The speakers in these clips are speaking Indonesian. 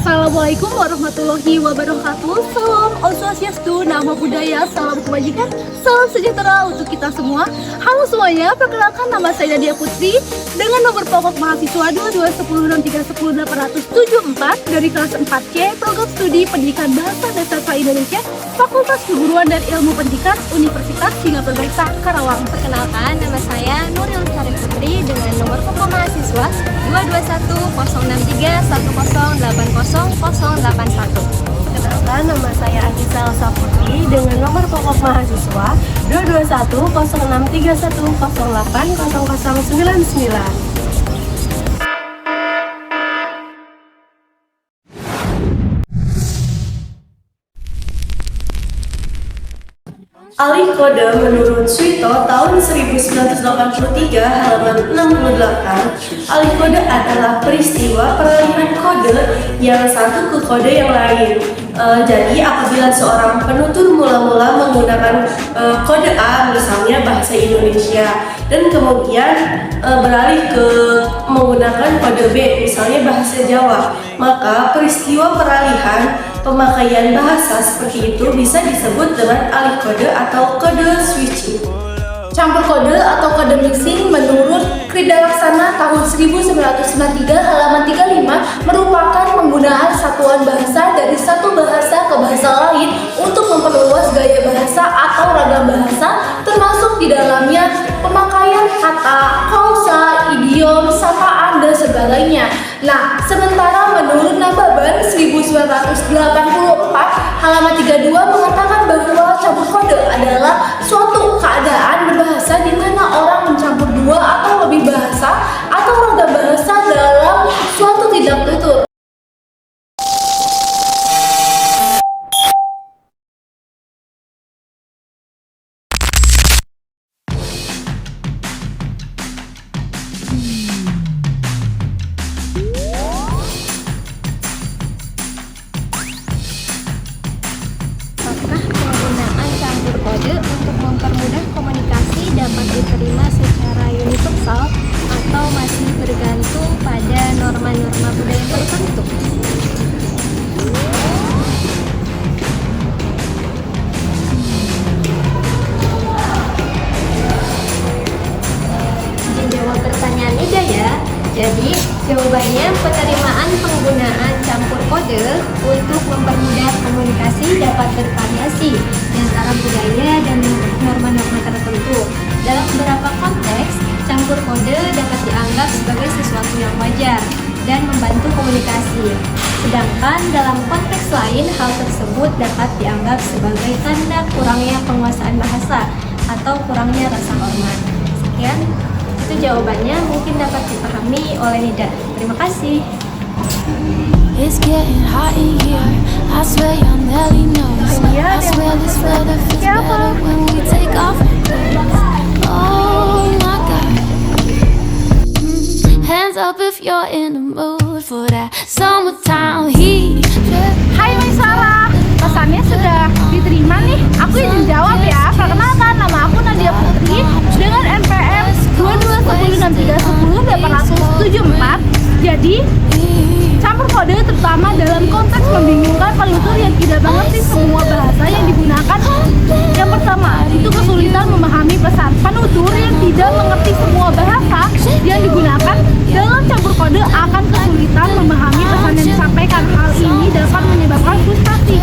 Assalamualaikum warahmatullahi wabarakatuh. Salam Om Swastiastu, Namo Buddhaya, salam kebajikan, salam sejahtera untuk kita semua. Halo semuanya, perkenalkan nama saya Nadia Putri dengan nomor pokok mahasiswa 221063108874 dari kelas 4C Program Studi Pendidikan Bahasa dan Sastra Indonesia, Fakultas Keguruan dan Ilmu Pendidikan Universitas Singapura Bangsa, Karawang. Perkenalkan, nama saya Nuril Sari Putri dengan nomor pokok mahasiswa 2210911808081. Perkenalkan, nama saya Anissa Elsa Putri dengan nomor pokok mahasiswa 2210631080099. Alih kode menurut Suito tahun 1983 halaman 68, alih kode adalah peristiwa peralihan kode yang satu ke kode yang lain. Jadi apabila seorang penutur mula-mula menggunakan kode A, misalnya bahasa Indonesia, dan kemudian beralih ke menggunakan kode B, misalnya bahasa Jawa, maka peristiwa peralihan pemakaian bahasa seperti itu bisa disebut dengan alih kode atau kode switching. Campur kode atau kode mixing menurut Krida Laksana tahun 1993 halaman 35 merupakan penggunaan satuan bahasa dari satu bahasa ke bahasa lain untuk memperluas gaya bahasa atau ragam bahasa, termasuk di dalamnya pemakaian kata, klausa, idiom, sapaan, dan segalanya. Nah, sementara menurut Nababan 1984 halaman 32 mengatakan bahwa campur kode adalah suatu keadaan berbahasa di mana orang mencampur dua atau lebih bahasa atau ragam bahasa dalam suatu tindak tutur. Penggunaan campur kode untuk mempermudah komunikasi dapat diterima secara universal atau masih bergantung pada norma-norma budaya tertentu. Menjawab pertanyaan Ida ya. Jadi jawabannya penerimaan penggunaan campur kode untuk mempermudah komunikasi dapat bervariasi di antara budaya dan norma-norma tertentu. Dalam beberapa konteks, campur kode dapat dianggap sebagai sesuatu yang wajar dan membantu komunikasi. Sedangkan dalam konteks lain, hal tersebut dapat dianggap sebagai tanda kurangnya penguasaan bahasa atau kurangnya rasa hormat. Sekian. Itu jawabannya, mungkin dapat dipahami oleh Nida. Terima kasih. It's getting hot in here. I swear your Nelly knows. I swear this weather feels better when we take off our clothes. Oh my God. Hands up if you're in the mood for that summertime heat. Hai Maisara, pesannya sudah diterima nih. Aku izin jawab ya. Perkenalkan, nama aku Nadia Putri dengan NPM 221063108874. Jadi, campur kode terutama dalam konteks membingungkan penutur yang tidak mengerti semua bahasa yang digunakan. Yang pertama, itu kesulitan memahami pesan. Penutur yang tidak mengerti semua bahasa yang digunakan dalam campur kode akan kesulitan memahami pesan yang disampaikan. Hal ini dapat menyebabkan frustasi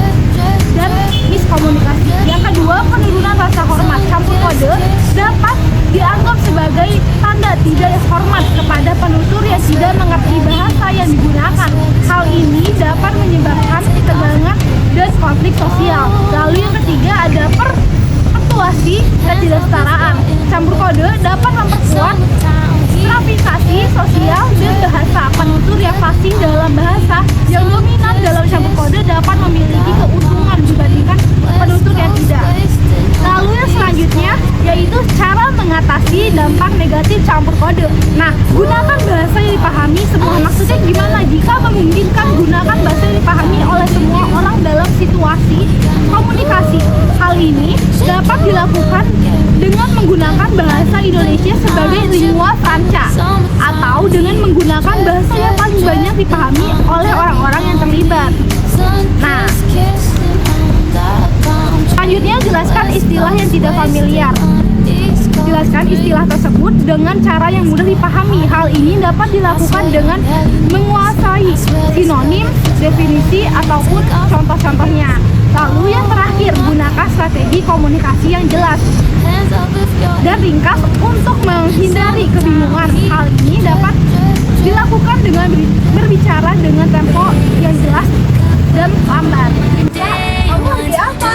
dan miskomunikasi. Yang kedua, penurunan rasa hormat. Campur kode dapat dianggap sebagai tanda tidak hormat kepada penutur yang tidak mengerti bahasa yang digunakan. Hal ini dapat menyebabkan ketegangan dan konflik sosial. Lalu yang ketiga ada perpetuasi ketidaksetaraan. Campur kode dapat memperkuat stratifikasi sosial dan bahasa. Penutur yang fasih dalam bahasa yang dominan dalam campur kode dapat memiliki keuntungan dibandingkan penutur yang tidak. Lalu yang selanjutnya yaitu cara mengatasi dampak negatif campur kode. Nah, gunakan bahasa yang dipahami semua. Maksudnya gimana? Jika memungkinkan, gunakan bahasa yang dipahami oleh semua orang dalam situasi komunikasi. Hal ini dapat dilakukan dengan menggunakan bahasa Indonesia sebagai lingua franca atau dengan menggunakan bahasa yang paling banyak dipahami oleh orang-orang yang terlibat. Nah, selanjutnya jelaskan istilah yang tidak familiar. Jelaskan istilah tersebut dengan cara yang mudah dipahami. Hal ini dapat dilakukan dengan menguasai sinonim, definisi, ataupun contoh-contohnya. Lalu yang terakhir, gunakan strategi komunikasi yang jelas dan ringkas untuk menghindari kebingungan. Hal ini dapat dilakukan dengan berbicara dengan tempo yang jelas dan lambat. Kamu lagi apa?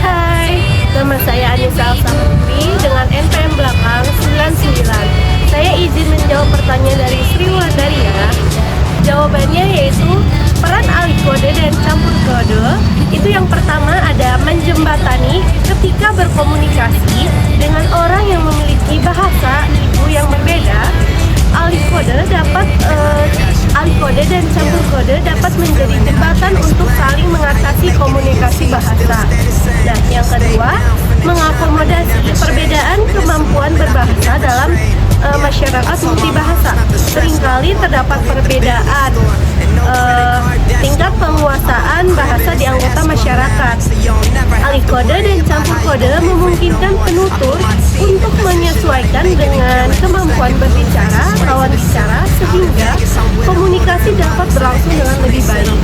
Hai, nama saya Anissa Alsafri dengan NPM belakang 99. Saya izin menjawab pertanyaan dari Sri Wulandaria. Jawabannya yaitu peran alih kode dan campur kode. Itu yang pertama ada menjembatani ketika berkomunikasi dengan orang yang memiliki bahasa ibu yang berbeda. Alih kode dan campur kode dapat menjadi jembatan untuk saling mengatasi komunikasi bahasa. Nah, yang kedua, mengakomodasi perbedaan kemampuan berbahasa dalam masyarakat multibahasa. Seringkali terdapat perbedaan tingkat penguasaan bahasa di anggota masyarakat. Alih kode dan campur kode memungkinkan penutur untuk menyesuaikan dengan kemampuan berbicara lawan bicara sehingga komunikasi dapat berlangsung dengan lebih baik.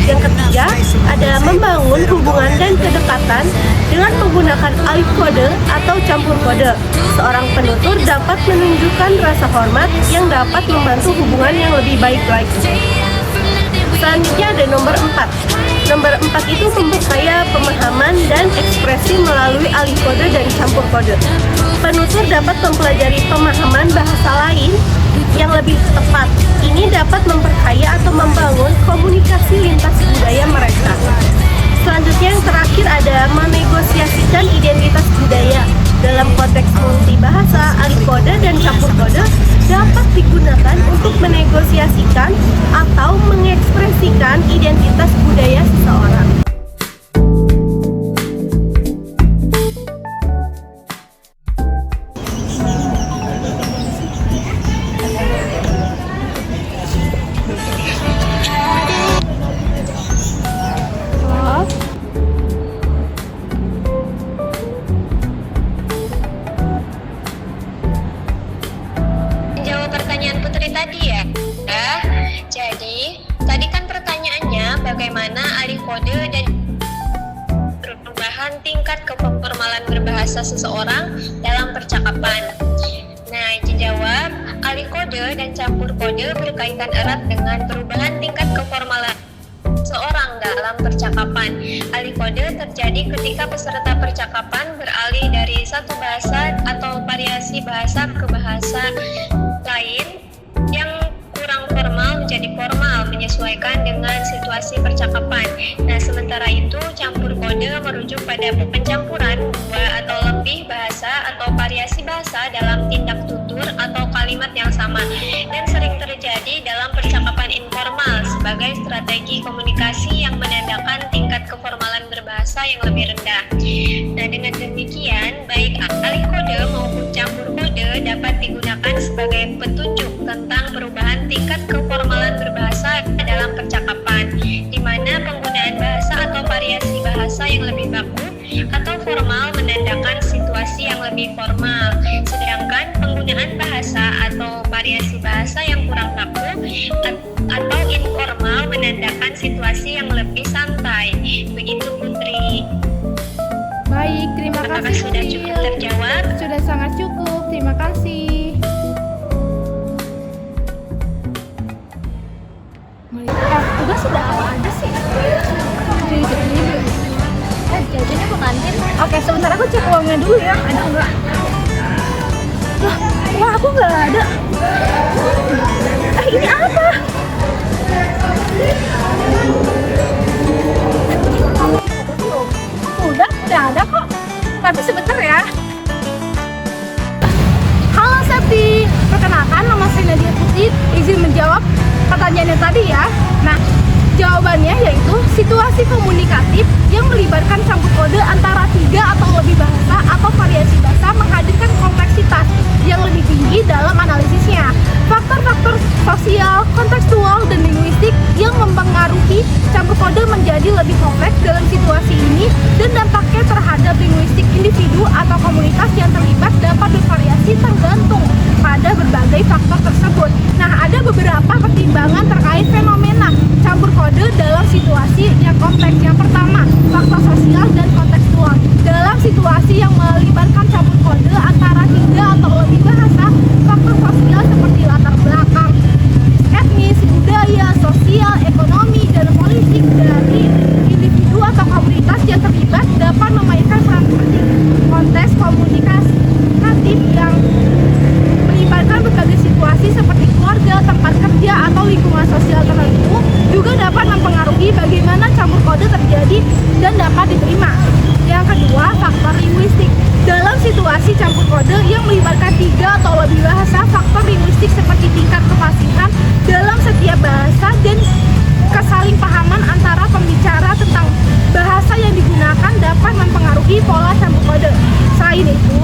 Yang ketiga, ada membangun hubungan dan kedekatan dengan menggunakan alih kode atau campur kode. Seorang penutur dapat menunjukkan rasa hormat yang dapat membantu hubungan yang lebih baik lagi. Selanjutnya ada nomor 4. Nomor 4 itu memperkaya pemahaman dan ekspresi melalui alih kode dan campur kode. Penutur dapat mempelajari pemahaman bahasa lain yang lebih tepat. Ini dapat memperkaya atau membangun komunikasi lintas budaya mereka. Selanjutnya yang terakhir ada menegosiasikan identitas budaya. Dalam konteks multibahasa, alih kode dan campur kode dapat digunakan untuk menegosiasikan atau mengekspresikan identitas budaya seseorang. Jadi, tadi kan pertanyaannya bagaimana alih kode dan perubahan tingkat keformalan berbahasa seseorang dalam percakapan. Nah, dijawab, alih kode dan campur kode berkaitan erat dengan perubahan tingkat keformalan seorang dalam percakapan. Alih kode terjadi ketika peserta percakapan beralih dari satu bahasa atau variasi bahasa ke bahasa lain yang kurang formal menjadi formal menyesuaikan dengan situasi percakapan. Nah, sementara itu campur kode merujuk pada pencampuran dua atau lebih bahasa atau variasi bahasa dalam tindak tutur atau kalimat yang sama dan sering terjadi dalam percakapan informal sebagai strategi komunikasi yang menandakan tingkat keformalan berbahasa yang lebih rendah. Nah, dengan demikian baik alih kode maupun campur kode dapat digunakan sebagai petunjuk tentang perubahan tingkat keformalan berbahasa dalam percakapan, di mana penggunaan bahasa atau variasi bahasa yang lebih baku atau formal menandakan situasi yang lebih formal, sedangkan penggunaan bahasa atau variasi bahasa yang kurang baku atau informal menandakan situasi yang lebih santai. Begitu Putri. Baik, terima Apakah kasih. sudah cukup terjawab? Sudah sangat cukup, terima kasih. Tugas sudah apa aja sih? Jajannya ke kantin. Oke, sebentar aku cek uangnya dulu ya. Ada enggak? Wah, aku nggak ada. Ini apa? Udah ada kok. Tapi sebentar ya. Halo Septi, perkenalkan nama saya Nadia Putri. Izin menjawab pertanyaannya tadi ya. Nah, jawabannya yaitu situasi komunikatif yang melibatkan campur kode antara 3 atau lebih bahasa atau variasi bahasa menghadirkan kompleksitas yang tergantung pada berbagai faktor tersebut. Nah, ada beberapa pertimbangan terkait fenomena campur kode dalam situasi yang kompleks. Yang pertama, faktor sosial dan kontekstual. Dalam situasi yang melibatkan campur kode antara 3 atau lebih bahasa, faktor sosial seperti latar belakang etnis, budaya, sosial, ekonomi, dan politik dari individu atau komunitas yang terlibat dapat memainkan peran penting. Konteks komunikatif yang melibatkan berbagai situasi seperti keluarga, tempat kerja, atau lingkungan sosial tertentu juga dapat mempengaruhi bagaimana campur kode terjadi dan dapat diterima. Yang kedua, faktor linguistik. Dalam situasi campur kode yang melibatkan 3 atau lebih bahasa, faktor linguistik seperti tingkat kefasihan dalam setiap bahasa dan kesalingpahaman antara pembicara tentang bahasa yang digunakan dapat mempengaruhi pola campur kode. Selain itu,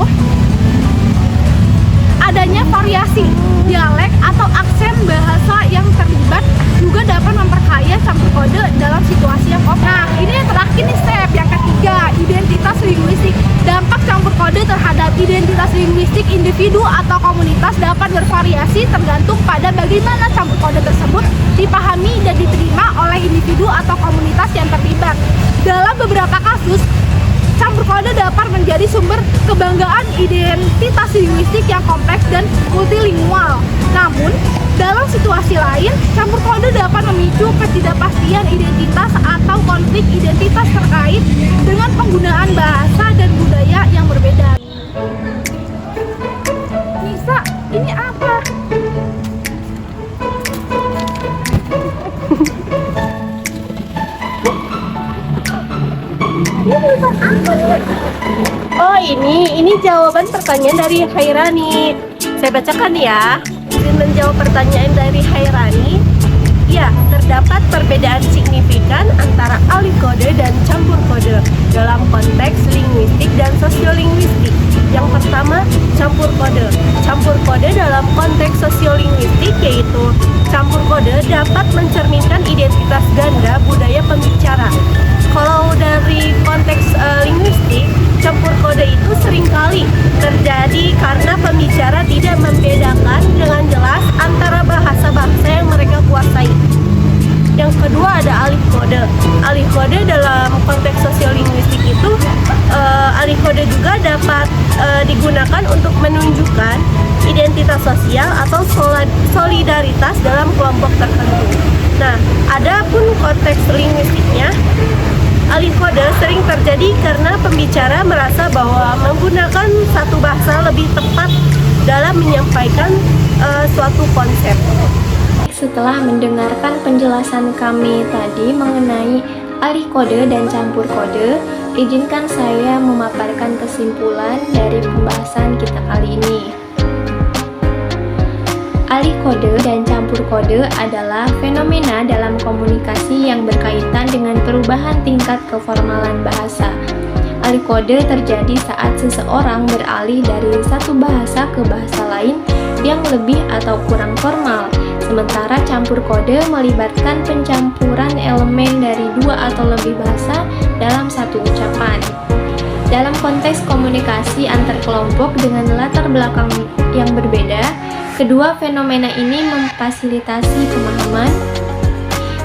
adanya variasi dialek atau aksen bahasa yang terlibat juga dapat memperkaya campur kode dalam situasi yang kompleks. Nah, ini yang terakhir nih, step yang ketiga, identitas linguistik. Dampak campur kode terhadap identitas linguistik individu atau komunitas dapat bervariasi tergantung pada bagaimana campur kode tersebut dipahami dan diterima oleh individu atau komunitas yang terlibat. Dalam beberapa kasus, campur kode dapat menjadi sumber kebanggaan identitas linguistik yang kompleks dan multilingual. Namun, dalam situasi lain, campur kode dapat memicu ketidakpastian identitas atau konflik identitas terkait dengan penggunaan bahasa dan budaya yang berbeda. Nisa, ini apa? Oh, ini jawaban pertanyaan dari Hairani. Saya bacakan ya. Izin menjawab pertanyaan dari Hairani. Ya, terdapat perbedaan signifikan antara alih kode dan campur kode dalam konteks linguistik dan sosiolinguistik. Yang pertama, campur kode. Campur kode dalam konteks sosiolinguistik yaitu campur kode dapat mencerminkan identitas ganda budaya pembicara. Kalau dari konteks linguistik, campur kode itu seringkali terjadi karena pembicara tidak membedakan dengan jelas antara bahasa-bahasa yang mereka kuasai. Yang kedua ada alih kode. Alih kode dalam konteks sosiolinguistik itu, alih kode juga dapat digunakan untuk menunjukkan identitas sosial atau solidaritas dalam kelompok tertentu. Nah, adapun konteks linguistiknya, alih kode sering terjadi karena pembicara merasa bahwa menggunakan satu bahasa lebih tepat dalam menyampaikan suatu konsep. Setelah mendengarkan penjelasan kami tadi mengenai alih kode dan campur kode, izinkan saya memaparkan kesimpulan dari pembahasan kita kali ini. Alih kode dan campur kode adalah fenomena dalam komunikasi yang berkaitan dengan perubahan tingkat keformalan bahasa. Alih kode terjadi saat seseorang beralih dari satu bahasa ke bahasa lain yang lebih atau kurang formal. Sementara campur kode melibatkan pencampuran elemen dari 2 atau lebih bahasa dalam satu ucapan. Dalam konteks komunikasi antar kelompok dengan latar belakang yang berbeda, kedua fenomena ini memfasilitasi pemahaman,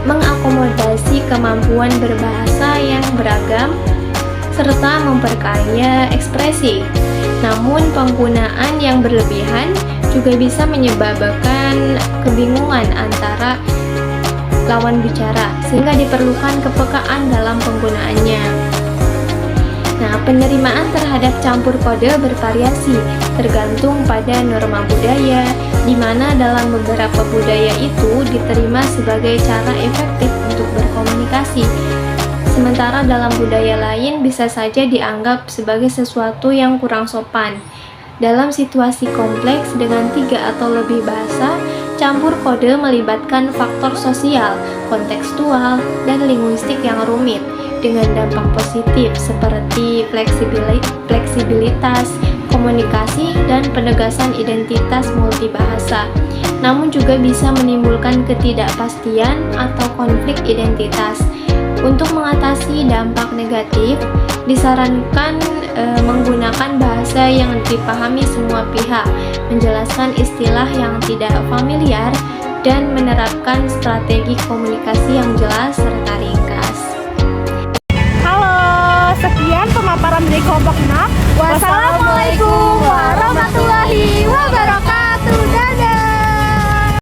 mengakomodasi kemampuan berbahasa yang beragam, serta memperkaya ekspresi. Namun penggunaan yang berlebihan juga bisa menyebabkan kebingungan antara lawan bicara, sehingga diperlukan kepekaan dalam penggunaannya. Nah, penerimaan terhadap campur kode bervariasi tergantung pada norma budaya, di mana dalam beberapa budaya itu diterima sebagai cara efektif untuk berkomunikasi. Sementara dalam budaya lain bisa saja dianggap sebagai sesuatu yang kurang sopan. Dalam situasi kompleks dengan 3 atau lebih bahasa, campur kode melibatkan faktor sosial, kontekstual, dan linguistik yang rumit, dengan dampak positif seperti fleksibilitas, komunikasi, dan penegasan identitas multibahasa. Namun juga bisa menimbulkan ketidakpastian atau konflik identitas. Untuk mengatasi dampak negatif, disarankan menggunakan bahasa yang dipahami semua pihak, menjelaskan istilah yang tidak familiar, dan menerapkan strategi komunikasi yang jelas serta ringkas. Halo, sekian pemaparan dari kelompok 6. Wassalamualaikum